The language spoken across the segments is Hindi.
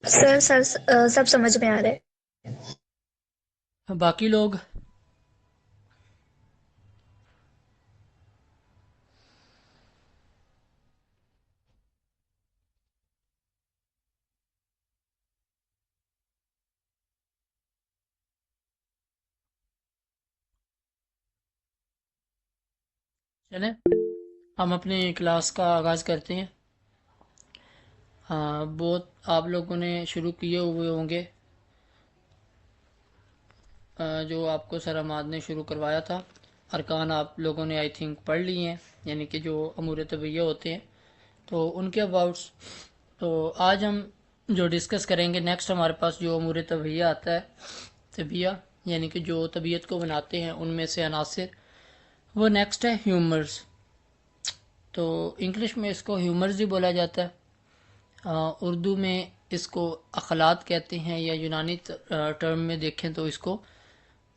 सर सब समझ में आ रहा है। बाकी लोग। चलें, हम अपनी क्लास का आगाज़ करते हैं। हाँ, बहुत आप लोगों ने शुरू किए हुए होंगे। जो आपको सर हमाद ने शुरू करवाया था, अरकान आप लोगों ने आई थिंक पढ़ लिए हैं, यानी कि जो अमूर तबैया होते हैं तो उनके अबाउट्स। तो आज हम जो डिस्कस करेंगे, नेक्स्ट हमारे पास जो अमूर तबैया आता है, तबैया यानी कि जो तबीयत को बनाते हैं उनमें से अनासिर, वो नेक्स्ट है ह्यूमर्स। तो इंग्लिश में इसको ह्यूमर्स ही बोला जाता है। उर्दू में इसको अखलात कहते हैं, या यूनानी टर्म में देखें तो इसको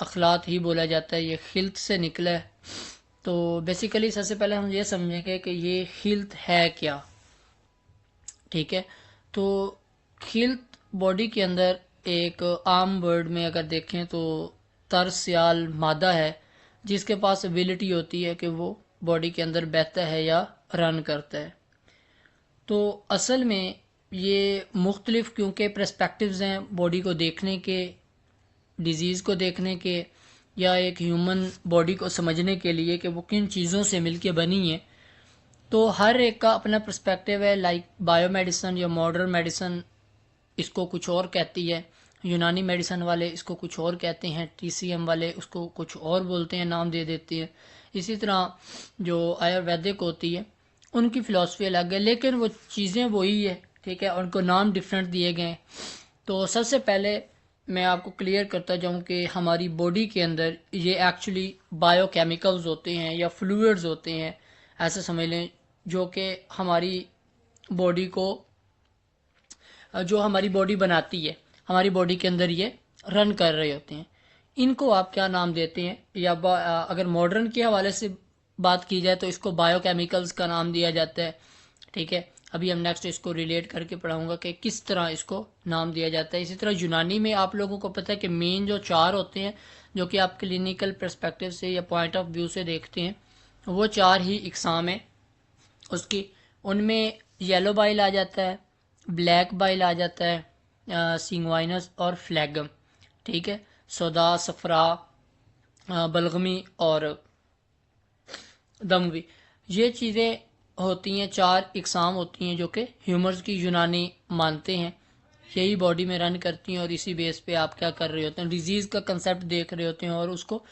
अखलात ही बोला जाता है। ये खिल्त से निकला है। तो बेसिकली सबसे पहले हम ये समझेंगे कि ये खिल्त है क्या। ठीक है। तो खिल्त बॉडी के अंदर एक आम वर्ड में अगर देखें तो तरस्याल मादा है, जिसके पास एबिलिटी होती है कि वो बॉडी के अंदर बहता है या रन करता है। तो असल में ये मुख्तलिफ क्योंकि पर्सपेक्टिव्स हैं बॉडी को देखने के, डिज़ीज़ को देखने के, या एक ह्यूमन बॉडी को समझने के लिए कि वो किन चीज़ों से मिलके बनी है। तो हर एक का अपना पर्सपेक्टिव है। लाइक बायोमेडिसन या मॉडर्न मेडिसन इसको कुछ और कहती है, यूनानी मेडिसन वाले इसको कुछ और कहते हैं, टीसीएम वाले उसको कुछ और बोलते हैं, नाम दे देती है। इसी तरह जो आयुर्वेदिक होती है उनकी फ़िलासफ़ी अलग है, लेकिन वो चीज़ें वही है। ठीक है, उनको नाम डिफरेंट दिए गए हैं। तो सबसे पहले मैं आपको क्लियर करता जाऊं कि हमारी बॉडी के अंदर ये एक्चुअली बायोकेमिकल्स होते हैं या फ्लूइड्स होते हैं, ऐसे समझ लें, जो कि हमारी बॉडी को, जो हमारी बॉडी बनाती है, हमारी बॉडी के अंदर ये रन कर रहे होते हैं। इनको आप क्या नाम देते हैं, या अगर मॉडर्न के हवाले से बात की जाए तो इसको बायोकेमिकल्स का नाम दिया जाता है। ठीक है, अभी हम नेक्स्ट इसको रिलेट करके पढ़ाऊंगा कि किस तरह इसको नाम दिया जाता है। इसी तरह यूनानी में आप लोगों को पता है कि मेन जो चार होते हैं, जो कि आप क्लिनिकल पर्सपेक्टिव से या पॉइंट ऑफ व्यू से देखते हैं, वो चार ही इकसाम है उसकी। उनमें येलो बाइल आ जाता है, ब्लैक बाइल आ जाता है, सिंगवाइनस और फ्लैगम। ठीक है, सौदा, सफरा, बलगमी और दमवी, ये चीज़ें होती हैं, चार इकसाम होती हैं जो कि ह्यूमर्स की यूनानी मानते हैं, यही बॉडी में रन करती हैं। और इसी बेस पे आप क्या कर रहे होते हैं, डिजीज़ का कंसेप्ट देख रहे होते हैं और उसको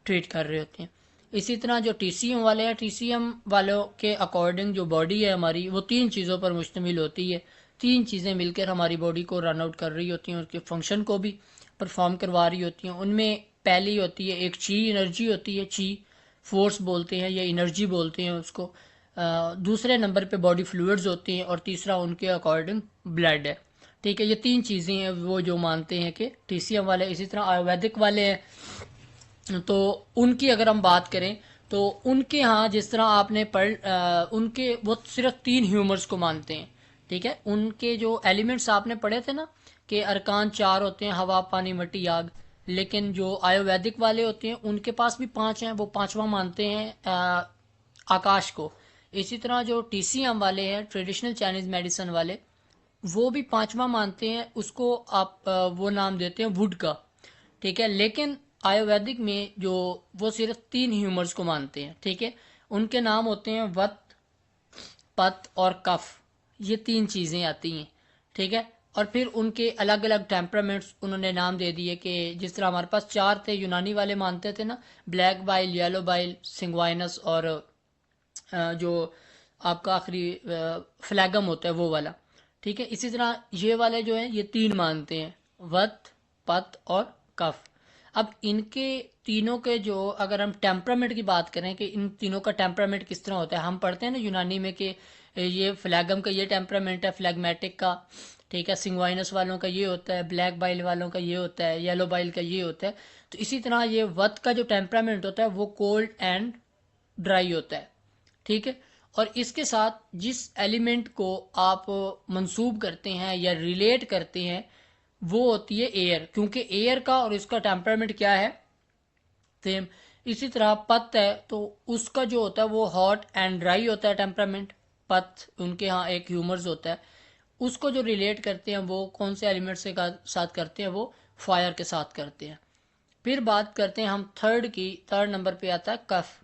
ट्रीट कर रहे होते हैं। इसी तरह जो टीसीएम वाले हैं, टीसीएम वालों के अकॉर्डिंग जो बॉडी है हमारी, वो तीन चीज़ों पर मुश्तमिल होती है। तीन चीज़ें मिलकर हमारी बॉडी को रन आउट कर रही होती हैं, उसके फंक्शन को भी परफॉर्म करवा रही होती हैं। उनमें पहली होती है एक ची एनर्जी होती है, ची फोर्स बोलते हैं या एनर्जी बोलते हैं उसको। दूसरे नंबर पे बॉडी फ्लूइड्स होती हैं, और तीसरा उनके अकॉर्डिंग ब्लड है। ठीक है, ये तीन चीज़ें हैं वो जो मानते हैं कि टीसीएम वाले। इसी तरह आयुर्वेदिक वाले हैं, तो उनकी अगर हम बात करें तो उनके यहाँ जिस तरह आपने उनके वो सिर्फ तीन ह्यूमर्स को मानते हैं। ठीक है, उनके जो एलिमेंट्स आपने पढ़े थे ना, कि अरकान चार होते हैं, हवा, पानी, मिट्टी, आग। लेकिन जो आयुर्वेदिक वाले होते हैं उनके पास भी पांच हैं, वो पांचवा मानते हैं आकाश को। इसी तरह जो टीसीएम वाले हैं, ट्रेडिशनल चाइनीज मेडिसिन वाले, वो भी पांचवा मानते हैं, उसको आप वो नाम देते हैं वुड का। ठीक है, लेकिन आयुर्वेदिक में जो, वो सिर्फ तीन ह्यूमर्स को मानते हैं। ठीक है, उनके नाम होते हैं वत, पत और कफ। ये तीन चीज़ें आती हैं। ठीक है, और फिर उनके अलग अलग टेम्परामेंट्स उन्होंने नाम दे दिए, कि जिस तरह हमारे पास चार थे, यूनानी वाले मानते थे ना, black bile, yellow bile, sanguineous और जो आपका आखिरी फ्लैगम होता है वो वाला। ठीक है, इसी तरह ये वाले जो हैं ये तीन मानते हैं, वत, पत और कफ। अब इनके तीनों के जो, अगर हम टेम्परामेंट की बात करें कि इन तीनों का टेम्परामेंट किस तरह होता है, हम पढ़ते हैं ना यूनानी में कि ये फ्लैगम का ये टेम्परामेंट है, फ्लैगमेटिक का। ठीक है, सिंग्वाइनस वालों का ये होता है, ब्लैक बाइल वालों का ये होता है, येलो बाइल का ये होता है। तो इसी तरह ये वत का जो टेम्परामेंट होता है वो कोल्ड एंड ड्राई होता है। ठीक है, और इसके साथ जिस एलिमेंट को आप मंसूब करते हैं या रिलेट करते हैं वो होती है एयर, क्योंकि एयर का और इसका टेम्परामेंट क्या है, सेम। इसी तरह पत्त है तो उसका जो होता है वो हॉट एंड ड्राई होता है टेम्परामेंट। पत्त उनके यहाँ एक ह्यूमर्स होता है, उसको जो रिलेट करते हैं वो कौन से एलिमेंट से साथ करते हैं, वो फायर के साथ करते हैं। फिर बात करते हैं हम थर्ड की, थर्ड नंबर पे आता है कफ।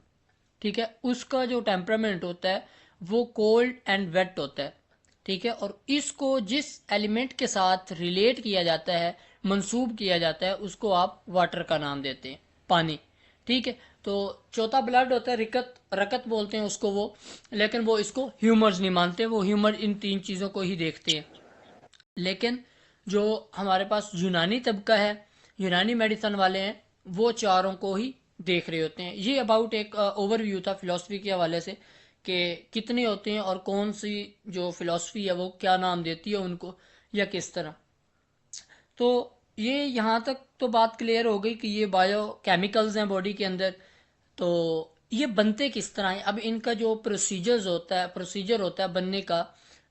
ठीक है, उसका जो टेम्परामेंट होता है वो कोल्ड एंड वेट होता है। ठीक है, और इसको जिस एलिमेंट के साथ रिलेट किया जाता है, मंसूब किया जाता है, उसको आप वाटर का नाम देते हैं, पानी। ठीक है, तो चौथा ब्लड होता है रिकत, रकत बोलते हैं उसको वो, लेकिन वो इसको ह्यूमर्स नहीं मानते, वो ह्यूमर इन तीन चीज़ों को ही देखते हैं। लेकिन जो हमारे पास यूनानी तबका है, यूनानी मेडिसन वाले हैं, वो चारों को ही देख रहे होते हैं। ये अबाउट एक ओवरव्यू था फिलॉसफी के हवाले से कि कितने होते हैं और कौन सी जो फिलॉसफी है वो क्या नाम देती है उनको या किस तरह। तो ये यहाँ तक तो बात क्लियर हो गई कि ये बायो केमिकल्स हैं बॉडी के अंदर। तो ये बनते किस तरह हैं, अब इनका जो प्रोसीजर होता है बनने का,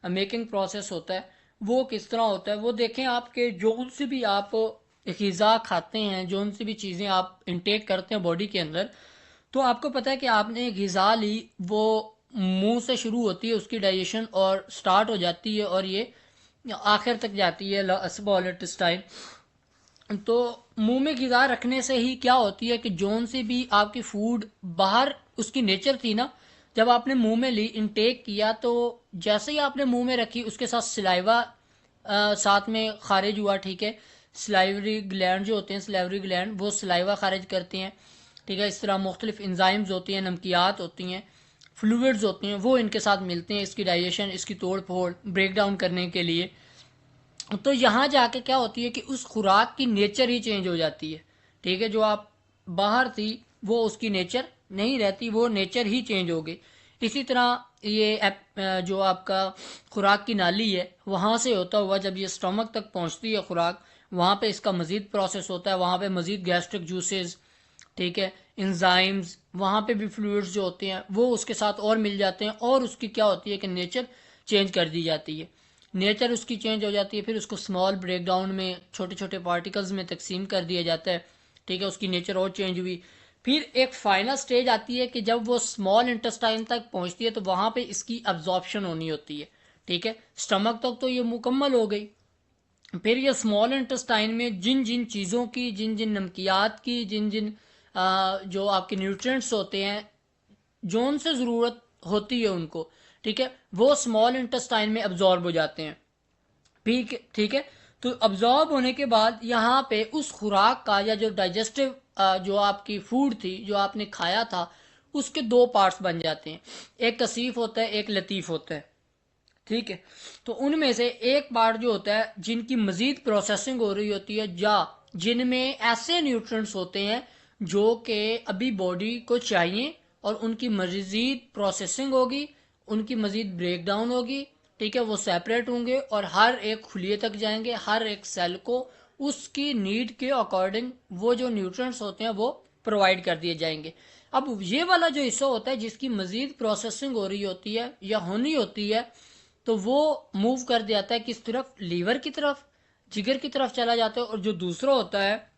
मेकिंग प्रोसेस होता है, वो किस तरह होता है वो देखें। आपके जो से भी आप ग़िज़ा खाते हैं, जो सी भी चीज़ें आप इंटेक करते हैं बॉडी के अंदर, तो आपको पता है कि आपने ग़िज़ा ली, वो मुंह से शुरू होती है उसकी डाइजेशन और स्टार्ट हो जाती है और ये आखिर तक जाती है स्मॉल इंटेस्टाइन। तो मुंह में ग़िज़ा रखने से ही क्या होती है कि जोन से भी आपकी फूड बाहर उसकी नेचर थी ना, जब आपने मुंह में ली, इनटेक किया, तो जैसे ही आपने मुंह में रखी उसके साथ सिलाइवा साथ में खारिज हुआ। ठीक है, स्लाइवरी ग्लैंड जो होते हैं, स्लाइवरी ग्लैंड, वो सिलाइवा खारिज करते हैं। ठीक है, इस तरह मुख्तलिफ इंजाइम्स होती हैं, नमकियात होती हैं, फ्लूइड्स होते हैं, वो इनके साथ मिलते हैं इसकी डाइजेशन, इसकी तोड़ फोड़, ब्रेक डाउन करने के लिए। तो यहाँ जाके क्या होती है कि उस खुराक की नेचर ही चेंज हो जाती है। ठीक है, जो आप बाहर थी वो उसकी नेचर नहीं रहती, वो नेचर ही चेंज हो गई। इसी तरह ये जो आपका खुराक की नाली है, वहाँ से होता हुआ जब ये स्टमक तक पहुँचती है खुराक, वहाँ पे इसका मज़ीद प्रोसेस होता है, वहाँ पे मज़ीद गैस्ट्रिक जूसेस, ठीक है, इंजाइम्स, वहाँ पे भी फ्लूइड्स जो होते हैं वो उसके साथ और मिल जाते हैं, और उसकी क्या होती है कि नेचर चेंज कर दी जाती है। नेचर उसकी चेंज हो जाती है, फिर उसको स्मॉल ब्रेकडाउन में, छोटे छोटे पार्टिकल्स में तकसीम कर दिया जाता है। ठीक है, उसकी नेचर और चेंज हुई। फिर एक फाइनल स्टेज आती है कि जब वो स्मॉल इंटेस्टाइन तक पहुंचती है तो वहाँ पे इसकी अब्जॉर्प्शन होनी होती है। ठीक है, स्टमक तक तो ये मुकम्मल हो गई, फिर ये स्मॉल इंटेस्टाइन में जिन जिन चीज़ों की, जिन जिन नमकियात की, जिन जिन जो आपके न्यूट्रिएंट्स होते हैं, जो उनसे ज़रूरत होती है उनको, ठीक है, वो स्मॉल इंटेस्टाइन में अब्जॉर्ब हो जाते हैं। ठीक है, तो अब्जॉर्ब होने के बाद यहाँ पे उस खुराक का या जो डाइजेस्टिव जो आपकी फूड थी, जो आपने खाया था, उसके दो पार्ट्स बन जाते हैं, एक कसीफ होता है, एक लतीफ़ होता है। ठीक है, तो उनमें से एक पार्ट जो होता है जिनकी मजीद प्रोसेसिंग हो रही होती है, या जिनमें ऐसे न्यूट्रिएंट्स होते हैं जो कि अभी बॉडी को चाहिए, और उनकी मजीद प्रोसेसिंग होगी, उनकी मजीद ब्रेक डाउन होगी। ठीक है, वो सेपरेट होंगे और हर एक खुलिए तक जाएंगे, हर एक सेल को उसकी नीड के अकॉर्डिंग वो जो न्यूट्रिएंट्स होते हैं वो प्रोवाइड कर दिए जाएंगे। अब ये वाला जो हिस्सा होता है जिसकी मजीद प्रोसेसिंग हो रही होती है या होनी होती है, तो वो मूव कर जाता है किस तरफ, लीवर की तरफ, जिगर की तरफ चला जाता है, और जो दूसरा होता है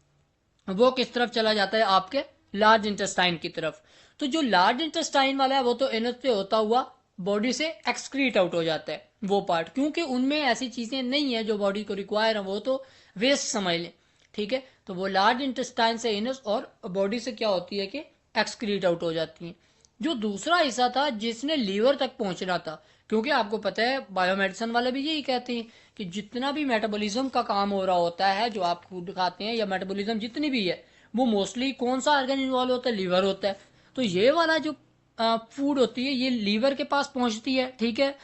वो किस तरफ चला जाता है, आपके लार्ज इंटेस्टाइन की तरफ। तो जो लार्ज इंटेस्टाइन वाला है वो तो एनस से होता हुआ बॉडी से एक्सक्रीट आउट हो जाता है वो पार्ट, क्योंकि उनमें ऐसी चीज़ें नहीं है जो बॉडी को रिक्वायर है, वो तो वेस्ट समझ लें। ठीक है, तो वो लार्ज इंटेस्टाइन से एनस और बॉडी से क्या होती है कि एक्सक्रीट आउट हो जाती हैं। जो दूसरा हिस्सा था जिसने लीवर तक पहुंचना था, क्योंकि आपको पता है बायोमेडिसिन वाले भी यही कहते हैं कि जितना भी मेटाबॉलिज्म का काम हो रहा होता है, जो आप फूड खाते हैं या मेटाबॉलिज्म जितनी भी है, वो मोस्टली कौन सा ऑर्गन इन्वॉल्व होता है, लीवर होता है। तो ये वाला जो फूड होती है ये लीवर के पास पहुंचती है। ठीक है,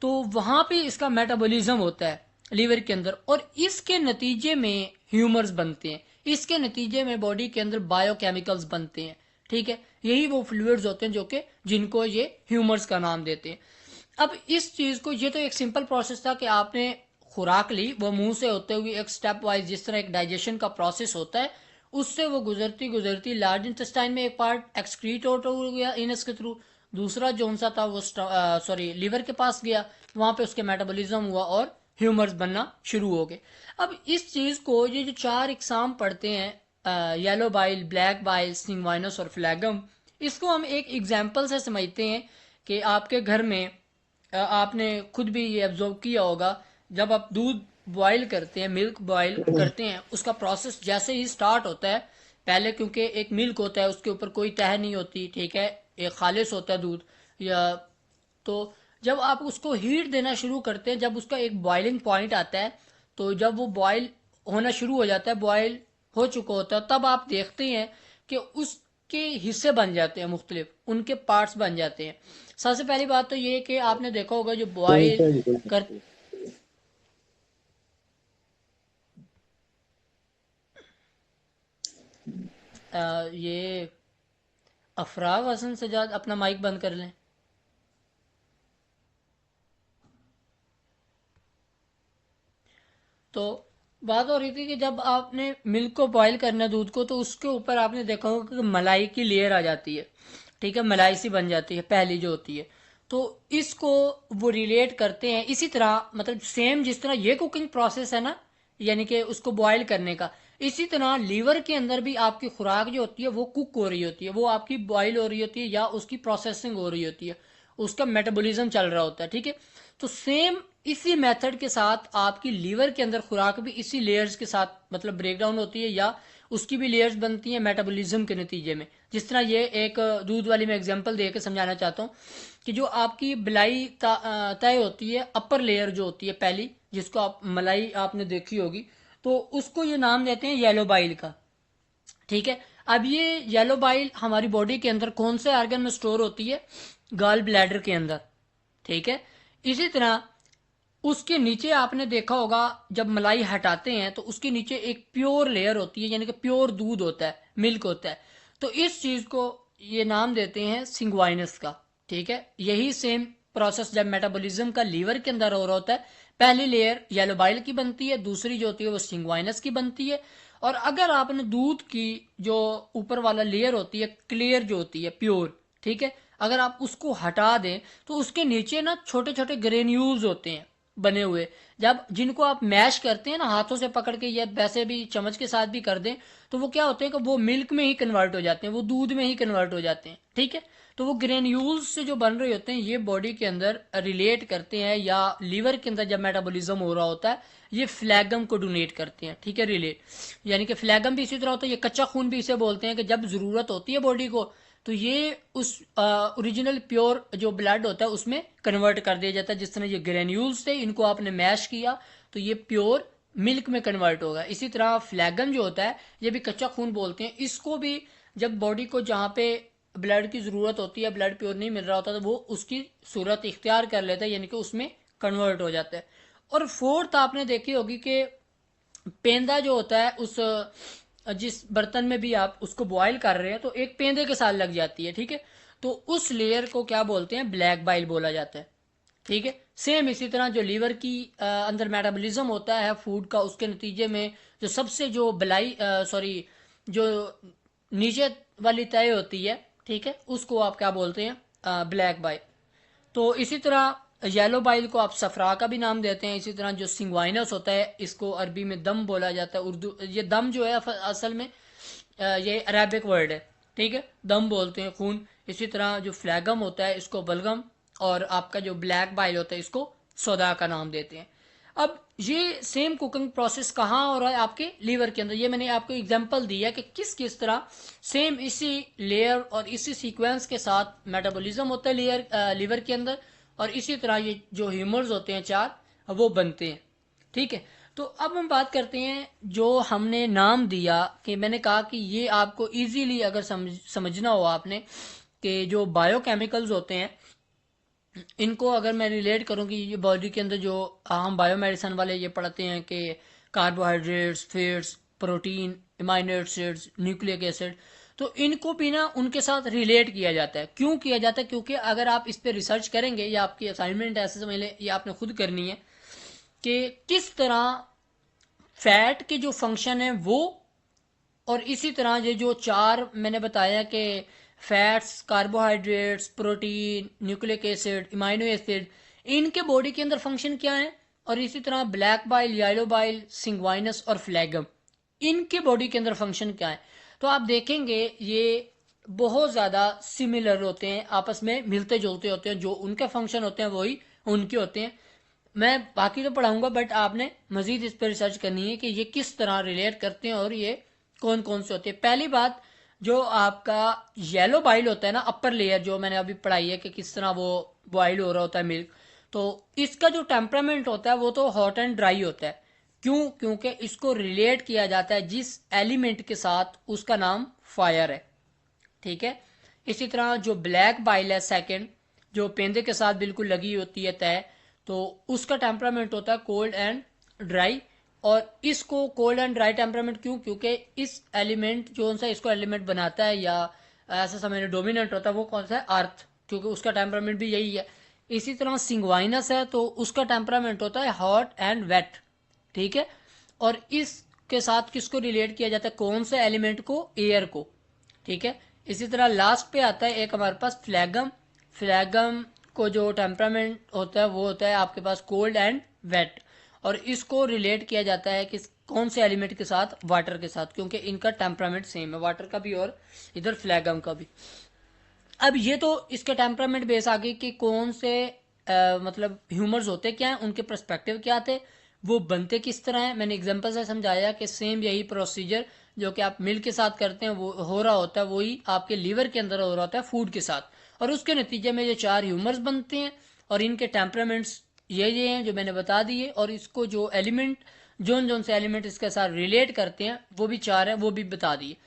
तो वहां पे इसका मेटाबॉलिज्म होता है लीवर के अंदर, और इसके नतीजे में ह्यूमर्स बनते हैं, इसके नतीजे में बॉडी के अंदर बायोकेमिकल्स बनते हैं। ठीक है, यही वो फ्लूइड्स होते हैं जो कि जिनको ये ह्यूमर्स का नाम देते हैं। अब इस चीज़ को, ये तो एक सिंपल प्रोसेस था कि आपने खुराक ली, वो मुंह से होते हुए एक स्टेप वाइज जिस तरह एक डाइजेशन का प्रोसेस होता है, उससे वो गुजरती गुजरती लार्ज इंटेस्टाइन में एक पार्ट एक्सक्रीट आउट हो गया इनस के थ्रू, दूसरा जो सा था वो लीवर के पास गया, वहां पे उसके मेटाबॉलिज्म हुआ और ह्यूमर्स बनना शुरू हो गए। अब इस चीज को ये जो चार इकसाम पढ़ते हैं, येलो बाइल, ब्लैक बाइल, सिंगवाइनस और फ्लैगम, इसको हम एक एग्जाम्पल से समझते हैं कि आपके घर में आपने खुद भी ये ऑब्जर्व किया होगा, जब आप दूध बॉईल करते हैं, मिल्क बॉईल करते हैं, उसका प्रोसेस जैसे ही स्टार्ट होता है, पहले क्योंकि एक मिल्क होता है उसके ऊपर कोई तह नहीं होती, ठीक है, एक खालिश होता है दूध, या तो जब आप उसको हीट देना शुरू करते हैं, जब उसका एक बॉइलिंग पॉइंट आता है, तो जब वो बॉयल होना शुरू हो जाता है, बॉयल हो चुका होता है, तब आप देखते हैं कि उसके हिस्से बन जाते हैं, मुख्तलिफ उनके पार्ट्स बन जाते हैं। सबसे पहली बात तो ये कि आपने देखा होगा जो बॉयल कर ये अफराग हसन सजाद अपना माइक बंद कर लें। तो बात हो रही थी कि जब आपने मिल्क को बॉईल करना है, दूध को, तो उसके ऊपर आपने देखा होगा कि मलाई की लेयर आ जाती है, ठीक है, मलाई सी बन जाती है पहली जो होती है। तो इसको वो रिलेट करते हैं इसी तरह, मतलब सेम जिस तरह ये कुकिंग प्रोसेस है ना, यानी कि उसको बॉईल करने का, इसी तरह लीवर के अंदर भी आपकी खुराक जो होती है वो कुक हो रही होती है, वो आपकी बॉईल हो रही होती है या उसकी प्रोसेसिंग हो रही होती है, उसका मेटाबॉलिज्म चल रहा होता है, ठीक है। तो सेम इसी मेथड के साथ आपकी लीवर के अंदर खुराक भी इसी लेयर्स के साथ मतलब ब्रेक डाउन होती है, या उसकी भी लेयर्स बनती हैं मेटाबॉलिज्म के नतीजे में। जिस तरह ये एक दूध वाली मैं एग्जांपल दे के समझाना चाहता हूँ कि जो आपकी बिलाई तय होती है, अपर लेयर जो होती है पहली, जिसको आप मलाई आपने देखी होगी, तो उसको ये नाम देते हैं येलो बाइल का, ठीक है। अब ये येलो बाइल हमारी बॉडी के अंदर कौन से आर्गन में स्टोर होती है? गॉल ब्लैडर के अंदर, ठीक है। इसी तरह उसके नीचे आपने देखा होगा, जब मलाई हटाते हैं तो उसके नीचे एक प्योर लेयर होती है, यानी कि प्योर दूध होता है, मिल्क होता है। तो इस चीज को ये नाम देते हैं सिंग्वाइनस का, ठीक है। यही सेम प्रोसेस जब मेटाबॉलिज्म का लीवर के अंदर हो रहा होता है, पहली लेयर येलो बाइल की बनती है, दूसरी जो होती है वो सिंग्वाइनस की बनती है। और अगर आपने दूध की जो ऊपर वाला लेयर होती है, क्लियर जो होती है, प्योर, ठीक है, अगर आप उसको हटा दें तो उसके नीचे ना छोटे छोटे ग्रेन्यूल्स होते हैं बने हुए, जब जिनको आप मैश करते हैं ना, हाथों से पकड़ के या वैसे भी चम्मच के साथ भी कर दें, तो वो क्या होते हैं कि वो मिल्क में ही कन्वर्ट हो जाते हैं, वो दूध में ही कन्वर्ट हो जाते हैं, ठीक है। तो वो ग्रेन्यूल्स से जो बन रहे होते हैं, ये बॉडी के अंदर रिलेट करते हैं, या लीवर के अंदर जब मेटाबॉलिज्म हो रहा होता है, ये फ्लैगम को डोनेट करते हैं, ठीक है, रिलेट। यानी कि फ्लैगम भी इसी तरह होता है, ये कच्चा खून भी इसे बोलते हैं, कि जब जरूरत होती है बॉडी को, तो ये उस ओरिजिनल प्योर जो ब्लड होता है उसमें कन्वर्ट कर दिया जाता है। जिस तरह ये ग्रेन्यूल्स थे, इनको आपने मैश किया तो ये प्योर मिल्क में कन्वर्ट होगा। इसी तरह फ्लैगम जो होता है, ये भी कच्चा खून बोलते हैं इसको भी, जब बॉडी को जहाँ पे ब्लड की ज़रूरत होती है, ब्लड प्योर नहीं मिल रहा होता, तो वो उसकी सूरत इख्तियार कर लेता है, यानी कि उसमें कन्वर्ट हो जाता है। और फोर्थ आपने देखी होगी कि पेंदा जो होता है, उस जिस बर्तन में भी आप उसको बॉईल कर रहे हैं, तो एक पेंदे के साथ लग जाती है, ठीक है। तो उस लेयर को क्या बोलते हैं? ब्लैक बाइल बोला जाता है, ठीक है। सेम इसी तरह जो लीवर की अंदर मेटाबॉलिज्म होता है फूड का, उसके नतीजे में जो सबसे जो जो नीचे वाली तय होती है, ठीक है, उसको आप क्या बोलते हैं? Black bile. तो इसी तरह येलो बाइल को आप सफरा का भी नाम देते हैं। इसी तरह जो सिंगवाइनस होता है, इसको अरबी में दम बोला जाता है। उर्दू ये दम जो है असल में ये अरेबिक वर्ड है, ठीक है, दम बोलते हैं खून। इसी तरह जो फ्लैगम होता है इसको बलगम, और आपका जो ब्लैक बाइल होता है इसको सौदा का नाम देते हैं। अब ये सेम कुकिंग प्रोसेस कहाँ हो रहा है? आपके लीवर के अंदर। ये मैंने आपको एग्जांपल दिया कि किस किस तरह सेम इसी लेयर और इसी सीक्वेंस के साथ मेटाबॉलिज्म होता है लीवर के अंदर, और इसी तरह ये जो ह्यूमर्स होते हैं चार, वो बनते हैं, ठीक है। तो अब हम बात करते हैं जो हमने नाम दिया, कि मैंने कहा कि ये आपको इजीली अगर समझना हो आपने, कि जो बायोकेमिकल्स होते हैं, इनको अगर मैं रिलेट करूं कि ये बॉडी के अंदर जो हम बायोमेडिसिन वाले ये पढ़ते हैं कि carbohydrates, fats, protein, amino acids, nucleic acid, तो इनको भी ना उनके साथ रिलेट किया जाता है। क्यों किया जाता है? क्योंकि अगर आप इस पर रिसर्च करेंगे, या आपकी असाइनमेंट ऐसे समझ लें, ये आपने खुद करनी है कि किस तरह फैट के जो फंक्शन है वो, और इसी तरह ये जो चार मैंने बताया कि fats, carbohydrates, protein, nucleic acid, amino acid, इनके बॉडी के अंदर फंक्शन क्या है। और इसी तरह black bile, yellow bile, sanguineous और फ्लैगम, इनके बॉडी के अंदर फंक्शन क्या है। तो आप देखेंगे ये बहुत ज़्यादा सिमिलर होते हैं, आपस में मिलते जुलते होते हैं, जो उनके फंक्शन होते हैं वही उनके होते हैं। मैं बाकी तो पढ़ाऊंगा, बट आपने मजीद इस पर रिसर्च करनी है कि ये किस तरह रिलेट करते हैं और ये कौन कौन से होते हैं। पहली बात, जो आपका येलो बाइल होता है ना, अपर लेयर, जो मैंने अभी पढ़ाई है कि किस तरह वो बॉइल हो रहा होता है मिल्क, तो इसका जो टेम्परामेंट होता है वो तो हॉट एंड ड्राई होता है। क्यों? क्योंकि इसको रिलेट किया जाता है जिस एलिमेंट के साथ, उसका नाम फायर है। ठीक है। इसी तरह जो ब्लैक बाइल है सेकंड, जो पेंदे के साथ बिल्कुल लगी होती है तय, तो उसका टेम्परामेंट होता है कोल्ड एंड ड्राई। और इसको कोल्ड एंड ड्राई टेम्परामेंट क्यों? क्योंकि इस एलिमेंट जो सा इसको एलिमेंट बनाता है या ऐसा समझ डोमिनेंट होता है, वो कौन सा है? अर्थ, क्योंकि उसका टेम्परामेंट भी यही है। इसी तरह सिंग्वाइनस है, तो उसका टेम्परामेंट होता है हॉट एंड वेट। ठीक है। और इसके साथ किसको रिलेट किया जाता है? कौन से एलिमेंट को? एयर को। ठीक है। इसी तरह लास्ट पे आता है एक हमारे पास फ्लैगम। फ्लैगम को जो टेम्परामेंट होता है वो होता है आपके पास कोल्ड एंड वेट। और इसको रिलेट किया जाता है कि कौन से एलिमेंट के साथ? वाटर के साथ, क्योंकि इनका टेम्परामेंट सेम है, वाटर का भी और इधर फ्लैगम का भी। अब ये तो इसके टेम्परामेंट बेस आ गई कि कौन से मतलब ह्यूमर्स होते क्या हैं, उनके पर्सपेक्टिव क्या थे, वो बनते किस तरह हैं। मैंने एग्जांपल से समझाया कि सेम यही प्रोसीजर जो कि आप मिल्क के साथ करते हैं वो हो रहा होता है, वही आपके लीवर के अंदर हो रहा होता है फूड के साथ। और उसके नतीजे में ये 4 ह्यूमर्स बनते हैं और इनके टेम्परामेंट्स ये हैं जो मैंने बता दिए। और इसको जो एलिमेंट, जोन जोन से एलिमेंट इसके साथ रिलेट करते हैं वो भी 4 है, वो भी बता दिए।